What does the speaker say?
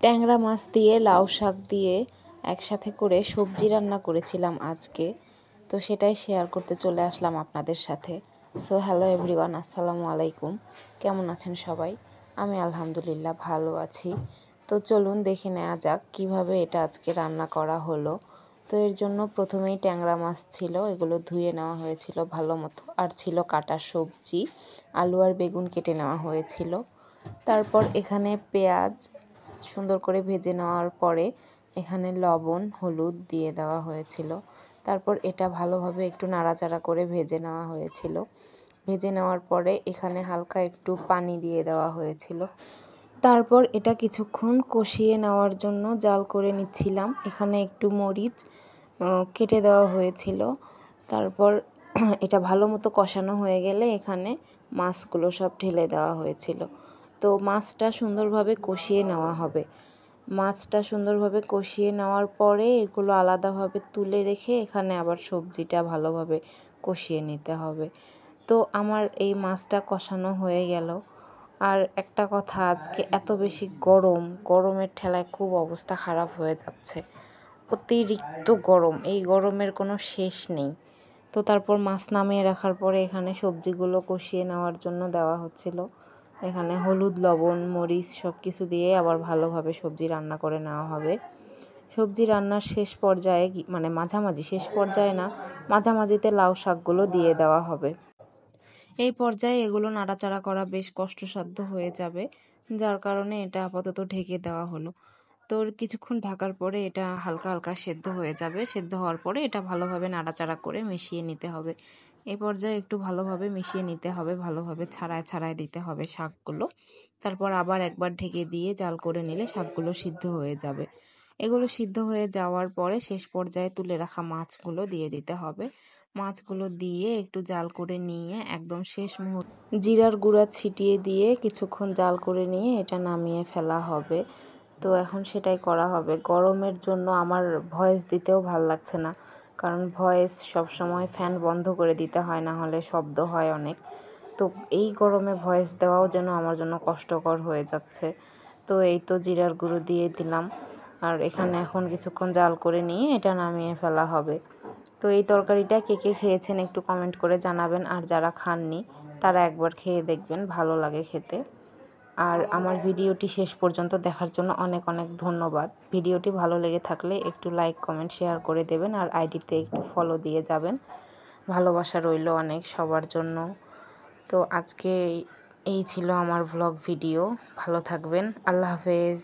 ট্যাংরা মাছ দিয়ে লাউ শাক দিয়ে একসাথে করে সবজি রান্না করেছিলাম আজকে। তো সেটাই শেয়ার করতে চলে আসলাম আপনাদের সাথে। সো হ্যালো এভরিওয়ান, আসসালামু আলাইকুম। কেমন আছেন সবাই? আমি আলহামদুলিল্লাহ ভালো আছি। তো চলুন দেখে নেওয়া যাক কিভাবে এটা আজকে রান্না করা হলো। তো এর জন্য প্রথমেই ট্যাংরা মাছ ছিল, এগুলো ধুয়ে নেওয়া হয়েছিল ভালো মতো, আর ছিল কাটা সবজি, আলু আর বেগুন কেটে নেওয়া হয়েছিল। তারপর এখানে পেঁয়াজ সুন্দর করে ভেজে নেওয়ার পরে এখানে লবণ হলুদ দিয়ে দেওয়া হয়েছিল। তারপর এটা ভালোভাবে একটু নাড়াচাড়া করে ভেজে নেওয়া হয়েছিল। ভেজে নেওয়ার পরে এখানে হালকা একটু পানি দিয়ে দেওয়া হয়েছিল। তারপর এটা কিছুক্ষণ কষিয়ে নেওয়ার জন্য জাল করে নিচ্ছিলাম। এখানে একটু মরিচ কেটে দেওয়া হয়েছিল। তারপর এটা ভালো মতো কষানো হয়ে গেলে এখানে মাছগুলো সব ঢেলে দেওয়া হয়েছিল। তো মাছটা সুন্দরভাবে কষিয়ে নেওয়া হবে। মাছটা সুন্দরভাবে কষিয়ে নেওয়ার পরে এগুলো আলাদাভাবে তুলে রেখে এখানে আবার সবজিটা ভালোভাবে কষিয়ে নিতে হবে। তো আমার এই মাছটা কষানো হয়ে গেল। আর একটা কথা, আজকে এত বেশি গরমের ঠেলায় খুব অবস্থা খারাপ হয়ে যাচ্ছে। অতিরিক্ত গরম, এই গরমের কোনো শেষ নেই। তো তারপর মাছ নামিয়ে রাখার পরে এখানে সবজিগুলো কষিয়ে নেওয়ার জন্য দেওয়া হচ্ছিল। এখানে হলুদ লবণ মরিচ সব কিছু দিয়ে আবার ভালোভাবে সবজি রান্না করে নেওয়া হবে। সবজি রান্নার শেষ পর্যায়ে মানে মাঝামাঝি, শেষ পর্যায়ে না, মাঝামাঝিতে লাউ শাকগুলো দিয়ে দেওয়া হবে। এই পর্যায়ে এগুলো নাড়াচাড়া করা বেশ কষ্টসাধ্য হয়ে যাবে, যার কারণে এটা আপাতত ঢেকে দেওয়া হলো। তো কিছুক্ষণ ঢাকার পরে এটা হালকা হালকা সেদ্ধ হয়ে যাবে। সেদ্ধ হওয়ার পরে এটা ভালোভাবে নাড়াচাড়া করে মিশিয়ে নিতে হবে। এই পর্যায়ে একটু ভালোভাবে মিশিয়ে নিতে হবে, ভালোভাবে ছাড়ায় ছাড়ায় দিতে হবে শাকগুলো। তারপর আবার একবার ঢেকে দিয়ে জাল করে নিলে শাকগুলো সিদ্ধ হয়ে যাবে। এগুলো সিদ্ধ হয়ে যাওয়ার পরে শেষ পর্যায়ে তুলে রাখা মাছগুলো দিয়ে দিতে হবে। মাছগুলো দিয়ে একটু জাল করে নিয়ে একদম শেষ মুহূর্তে জিরার গুঁড়া ছিটিয়ে দিয়ে কিছুক্ষণ জাল করে নিয়ে এটা নামিয়ে ফেলা হবে। তো এখন সেটাই করা হবে। গরমের জন্য আমার ভয়েস দিতেও ভাল লাগছে না, কারণ ভয়েস সবসময় ফ্যান বন্ধ করে দিতে হয়, না হলে শব্দ হয় অনেক। তো এই গরমে ভয়েস দেওয়াও যেন আমার জন্য কষ্টকর হয়ে যাচ্ছে। তো এই তো জিরার গুঁড়ো দিয়ে দিলাম, আর এখানে এখন কিছুক্ষণ জাল করে নিয়ে এটা নামিয়ে ফেলা হবে। তো এই তরকারিটা কে কে খেয়েছেন একটু কমেন্ট করে জানাবেন, আর যারা খাননি তারা একবার খেয়ে দেখবেন, ভালো লাগে খেতে। আর আমার ভিডিওটি শেষ পর্যন্ত দেখার জন্য অনেক অনেক ধন্যবাদ। ভিডিওটি ভালো লেগে থাকলে একটু লাইক কমেন্ট শেয়ার করে দেবেন, আর আইডিতে একটু ফলো দিয়ে যাবেন। ভালোবাসা রইল অনেক সবার জন্য। তো আজকে এই ছিল আমার ভ্লগ ভিডিও। ভালো থাকবেন, আল্লাহ হাফেজ।